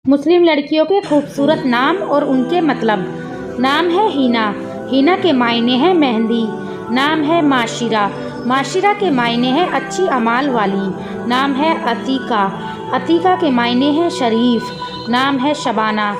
मुस्लिम लड़कियों के खूबसूरत नाम और उनके मतलब। नाम है हिना, हिना के मायने हैं मेहंदी। नाम है माशिरा, माशिरा के मायने हैं अच्छी अमाल वाली। नाम है अतीका, अतीका के मायने हैं शरीफ। नाम है शबाना,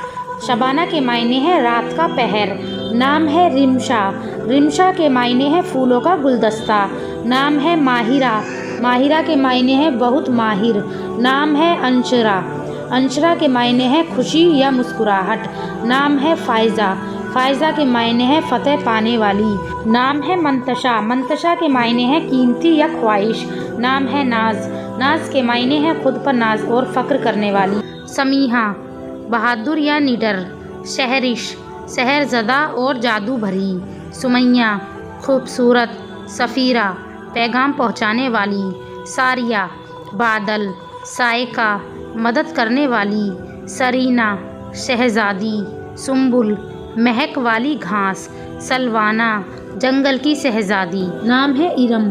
शबाना के मायने हैं रात का पहर। नाम है रिमशा, रिमशा के मायने हैं फूलों का गुलदस्ता। नाम है माहिरा, माहिरा के मायने हैं बहुत माहिर। नाम है अंशरा, अंशरा के मायने हैं खुशी या मुस्कुराहट। नाम है फायज़ा, फायज़ा के मायने हैं फतेह पाने वाली। नाम है मंतशा, मंतशा के मायने हैं कीमती या ख्वाहिश। नाम है नाज, नाज के मायने हैं खुद पर नाज और फ़क्र करने वाली। समीहा, बहादुर या निडर। शहरिश, सहरज़दा और जादू भरी। सुमैया, खूबसूरत। सफ़ीरा, पैगाम पहुँचाने वाली। सारिया, बादल। सायका, मदद करने वाली। सरीना, शहज़ादी। सुम्बुल, महक वाली घास। सलवाना, जंगल की शहज़ादी। नाम है इरम,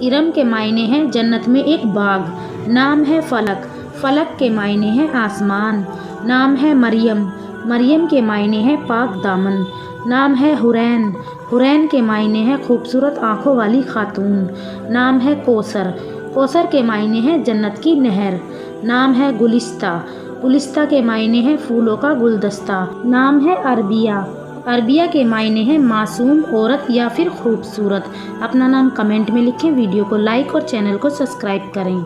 इरम के मायने हैं जन्नत में एक बाग। नाम है फलक, फलक के मायने हैं आसमान। नाम है मरियम, मरियम के मायने हैं पाक दामन। नाम है हुरैन, हुरैन के मायने हैं खूबसूरत आँखों वाली खातून। नाम है कौसर, कौसर के मायने हैं जन्नत की नहर। नाम है गुलिस्ता, गुलिस्ता के मायने हैं फूलों का गुलदस्ता। नाम है अरबिया, अरबिया के मायने हैं मासूम औरत या फिर खूबसूरत। अपना नाम कमेंट में लिखें, वीडियो को लाइक और चैनल को सब्सक्राइब करें।